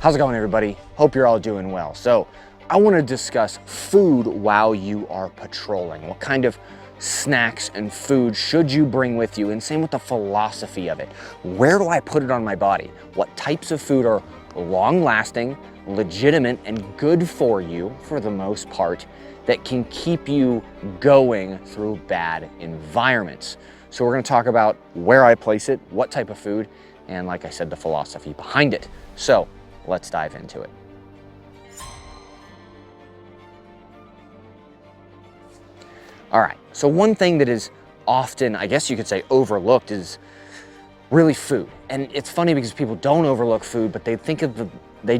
How's it going, everybody? Hope you're all doing well. So I want to discuss food while you are patrolling. What kind of snacks and food should you bring with you? And same with the philosophy of it. Where do I put it on my body? What types of food are long lasting, legitimate, and good for you for the most part that can keep you going through bad environments? So we're going to talk about where I place it, what type of food, and like I said, the philosophy behind it. So let's dive into it. All right, so one thing that is often, I guess you could say, overlooked is really food. And it's funny because people don't overlook food, but they think of they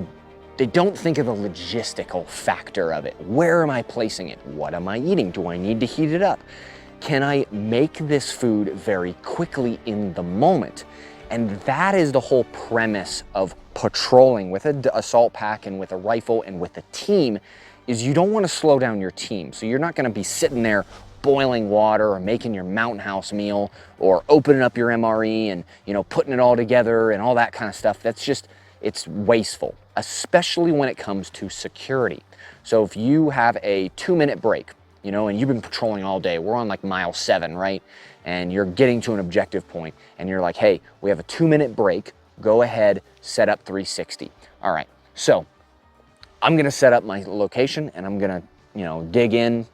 don't think of the logistical factor of it. Where am I placing it? What am I eating? Do I need to heat it up? Can I make this food very quickly in the moment? And that is the whole premise of patrolling with an assault pack and with a rifle and with a team, is you don't want to slow down your team. So you're not going to be sitting there boiling water or making your mountain house meal or opening up your MRE and, putting it all together and all that kind of stuff. That's just, it's wasteful, especially when it comes to security. So if you have a 2-minute break, and you've been patrolling all day, we're on like mile 7, right? And you're getting to an objective point and you're like, hey, we have a 2-minute break, go ahead, set up 360. All right, so I'm gonna set up my location and I'm gonna, dig in,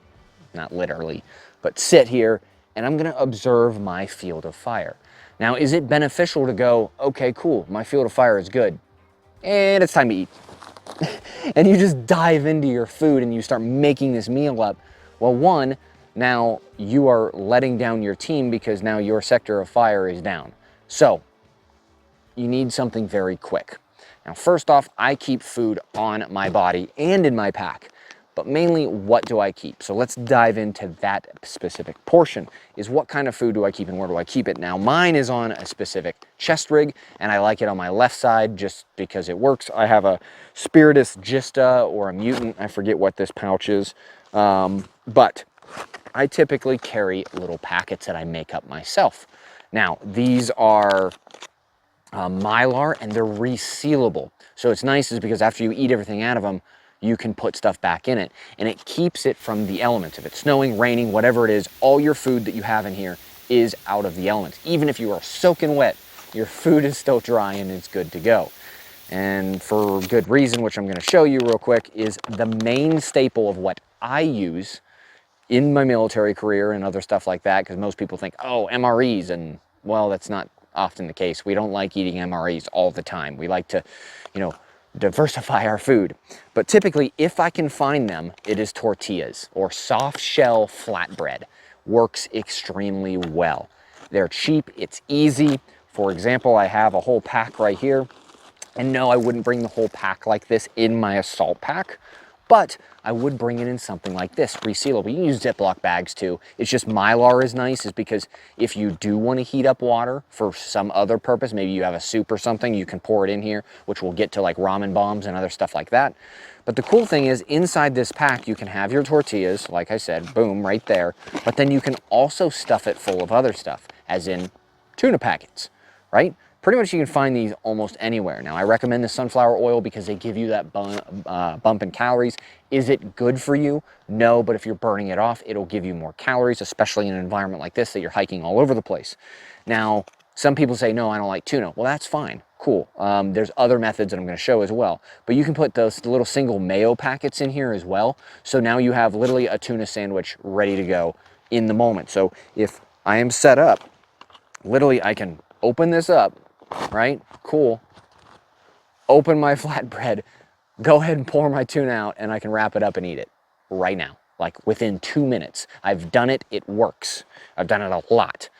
not literally, but sit here and I'm gonna observe my field of fire. Now, is it beneficial to go, okay, cool, my field of fire is good, and it's time to eat. And you just dive into your food and you start making this meal up? Well, one, now you are letting down your team because now your sector of fire is down. So you need something very quick. Now, first off, I keep food on my body and in my pack, but mainly what do I keep? So let's dive into that specific portion, is what kind of food do I keep and where do I keep it? Now, mine is on a specific chest rig and I like it on my left side just because it works. I have a Spiritus Gista or a Mutant, I forget what this pouch is. But I typically carry little packets that I make up myself. Now, these are Mylar and they're resealable. So it's nice is because after you eat everything out of them, you can put stuff back in it and it keeps it from the elements. If it's snowing, raining, whatever it is, all your food that you have in here is out of the elements. Even if you are soaking wet, your food is still dry and it's good to go. And for good reason, which I'm going to show you real quick, is the main staple of what I use in my military career and other stuff like that, because most people think, oh, MREs, and well, that's not often the case. We don't like eating MREs all the time. We like to, diversify our food. But typically, if I can find them, it is tortillas or soft shell flatbread. Works extremely well. They're cheap, it's easy. For example, I have a whole pack right here. And no, I wouldn't bring the whole pack like this in my assault pack, but I would bring it in something like this, resealable. You can use Ziploc bags too. It's just Mylar is nice, is because if you do want to heat up water for some other purpose, maybe you have a soup or something, you can pour it in here, which we'll get to, like ramen bombs and other stuff like that. But the cool thing is, inside this pack, you can have your tortillas, like I said, boom, right there. But then you can also stuff it full of other stuff, as in tuna packets, right? Pretty much you can find these almost anywhere. Now, I recommend the sunflower oil because they give you that bump in calories. Is it good for you? No, but if you're burning it off, it'll give you more calories, especially in an environment like this that you're hiking all over the place. Now, some people say, no, I don't like tuna. Well, that's fine. Cool. There's other methods that I'm going to show as well. But you can put those little single mayo packets in here as well. So now you have literally a tuna sandwich ready to go in the moment. So if I am set up, literally I can open this up, right? Cool. Open my flatbread, go ahead and pour my tuna out, and I can wrap it up and eat it right now, like within 2 minutes. I've done it, it works. I've done it a lot,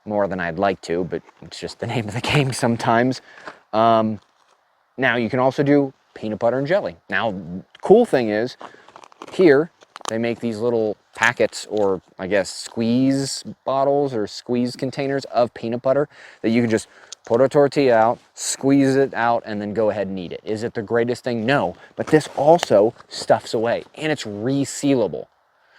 more than I'd like to, but it's just the name of the game sometimes. Now you can also do peanut butter and jelly. Now, cool thing is, here, they make these little packets, or I guess squeeze bottles or squeeze containers of peanut butter that you can just put a tortilla out, squeeze it out, and then go ahead and eat it. Is it the greatest thing? No, but this also stuffs away and it's resealable.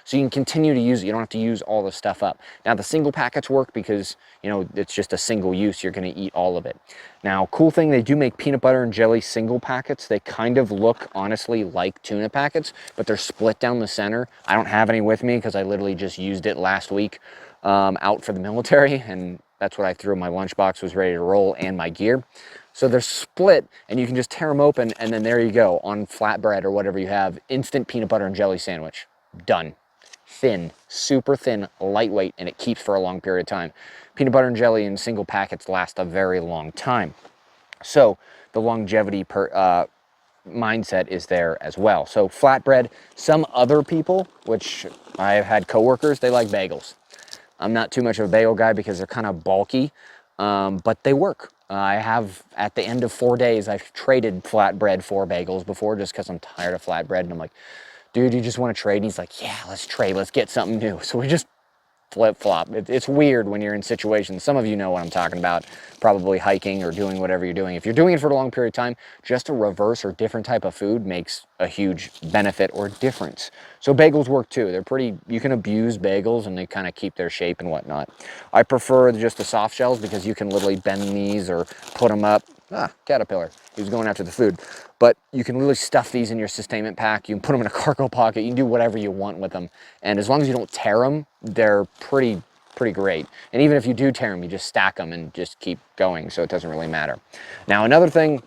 So you can continue to use it. You don't have to use all the stuff up. Now the single packets work because, you know, it's just a single use. You're going to eat all of it. Now, cool thing, they do make peanut butter and jelly single packets. They kind of look, honestly, like tuna packets, but they're split down the center. I don't have any with me because I literally just used it last week out for the military, and that's what I threw in my lunchbox, was ready to roll, and my gear. So they're split, and you can just tear them open, and then there you go, on flatbread or whatever you have, instant peanut butter and jelly sandwich. Done. Thin, super thin, lightweight, and it keeps for a long period of time. Peanut butter and jelly in single packets last a very long time. So the longevity mindset is there as well. So flatbread, some other people, which I've had coworkers, they like bagels. I'm not too much of a bagel guy because they're kind of bulky, but they work. I have, at the end of 4 days, I've traded flatbread for bagels before just because I'm tired of flatbread. And I'm like, dude, you just want to trade? And he's like, yeah, let's trade. Let's get something new. So we just flip-flop. It's weird when you're in situations. Some of you know what I'm talking about, probably hiking or doing whatever you're doing. If you're doing it for a long period of time, just a reverse or different type of food makes a huge benefit or difference. So bagels work too. They're pretty, you can abuse bagels and they kind of keep their shape and whatnot. I prefer just the soft shells because you can literally bend these or put them up. Caterpillar. He was going after the food. But you can literally stuff these in your sustainment pack. You can put them in a cargo pocket. You can do whatever you want with them. And as long as you don't tear them, they're pretty great. And even if you do tear them, you just stack them and just keep going, so it doesn't really matter. Now, another thing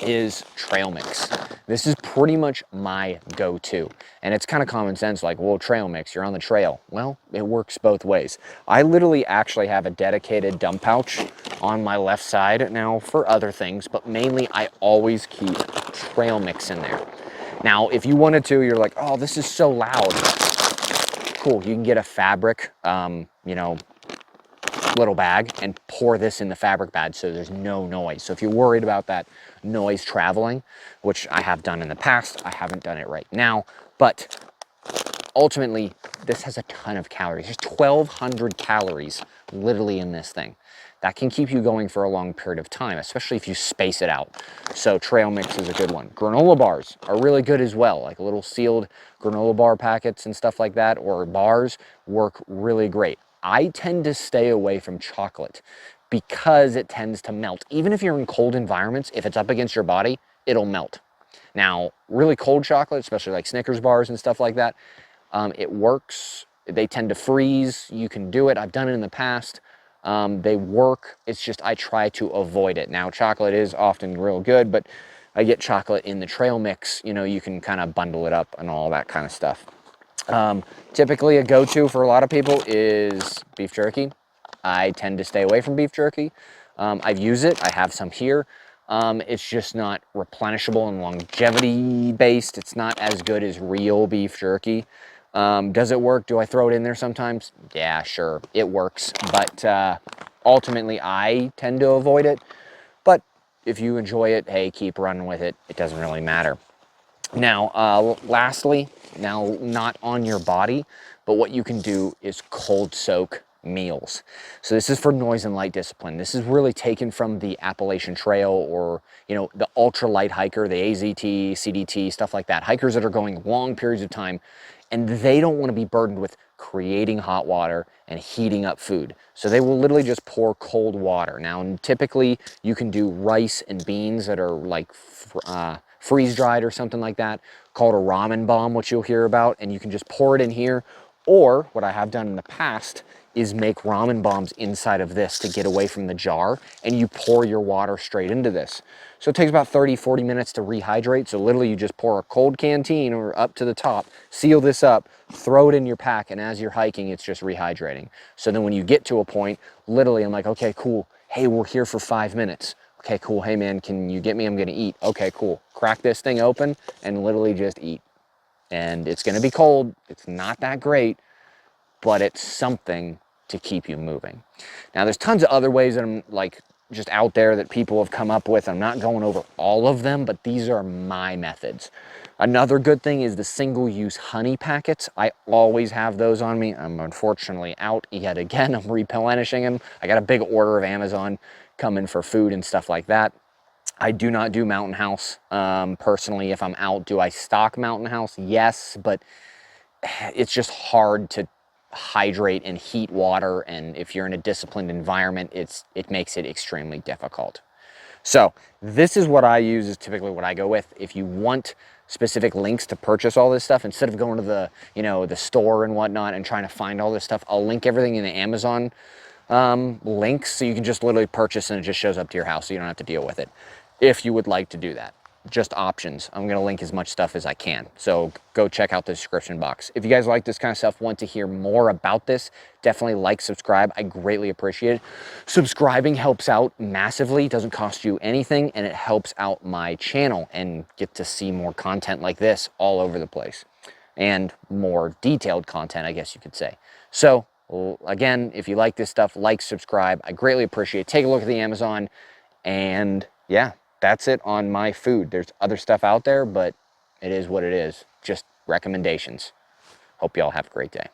is trail mix. This is pretty much my go-to. And it's kind of common sense, like, well, trail mix, you're on the trail. Well, it works both ways. I literally actually have a dedicated dump pouch on my left side now for other things, but mainly I always keep trail mix in there. Now, if you wanted to, you're like, oh, this is so loud. Cool, you can get a fabric, you know, little bag and pour this in the fabric bag so there's no noise. So if you're worried about that noise traveling, which I have done in the past, I haven't done it right now, but ultimately this has a ton of calories. There's 1,200 calories literally in this thing. That can keep you going for a long period of time, especially if you space it out. So trail mix is a good one. Granola bars are really good as well, like little sealed granola bar packets and stuff like that, or bars work really great. I tend to stay away from chocolate because it tends to melt. Even if you're in cold environments, if it's up against your body, it'll melt. Now, really cold chocolate, especially like Snickers bars and stuff like that, it works. They tend to freeze. You can do it. I've done it in the past. They work. It's just I try to avoid it. Now, chocolate is often real good, but I get chocolate in the trail mix. You know, you can kind of bundle it up and all that kind of stuff. Typically a go-to for a lot of people is beef jerky. I tend to stay away from beef jerky. I've used it. I have some here. It's just not replenishable and longevity based. It's not as good as real beef jerky. Does it work? Do I throw it in there sometimes? Yeah, sure, it works. But ultimately, I tend to avoid it. But if you enjoy it, hey, keep running with it. It doesn't really matter. Now, lastly, now not on your body, but what you can do is cold soak meals. So this is for noise and light discipline. This is really taken from the Appalachian Trail, or, you know, the ultra light hiker, the AZT, CDT, stuff like that. Hikers that are going long periods of time, and they don't want to be burdened with creating hot water and heating up food. So they will literally just pour cold water. Now, typically you can do rice and beans that are like freeze-dried or something like that, called a ramen bomb, which you'll hear about, and you can just pour it in here. Or what I have done in the past is make ramen bombs inside of this to get away from the jar, and you pour your water straight into this. So it takes about 30-40 minutes to rehydrate. So literally you just pour a cold canteen or up to the top, seal this up, throw it in your pack, and as you're hiking, it's just rehydrating. So then when you get to a point, literally I'm like, okay, cool. Hey, we're here for 5 minutes. Okay, cool. Hey man, can you get me? I'm gonna eat. Okay, cool. Crack this thing open and literally just eat. And it's gonna be cold. It's not that great, but it's something to keep you moving. Now, there's tons of other ways that I'm like just out there that people have come up with. I'm not going over all of them, but these are my methods. Another good thing is the single-use honey packets. I always have those on me. I'm unfortunately out yet again. I'm replenishing them. I got a big order of Amazon coming for food and stuff like that. I do not do Mountain House. Personally, if I'm out, do I stock Mountain House? Yes, but it's just hard to hydrate and heat water, and if you're in a disciplined environment, it makes it extremely difficult. So this is what I use, is typically what I go with. If you want specific links to purchase all this stuff, instead of going to the, the store and whatnot and trying to find all this stuff, I'll link everything in the Amazon links, so you can just literally purchase and it just shows up to your house, so you don't have to deal with it, if you would like to do that. Just options. I'm going to link as much stuff as I can, so go check out the description box. If you guys like this kind of stuff, want to hear more about this, definitely like, subscribe. I greatly appreciate it. Subscribing helps out massively. It doesn't cost you anything, and it helps out my channel, and get to see more content like this all over the place, and more detailed content, I guess you could say. So again, if you like this stuff, like, subscribe. I greatly appreciate it. Take a look at the Amazon, and yeah, that's it on my food. There's other stuff out there, but it is what it is. Just recommendations. Hope y'all have a great day.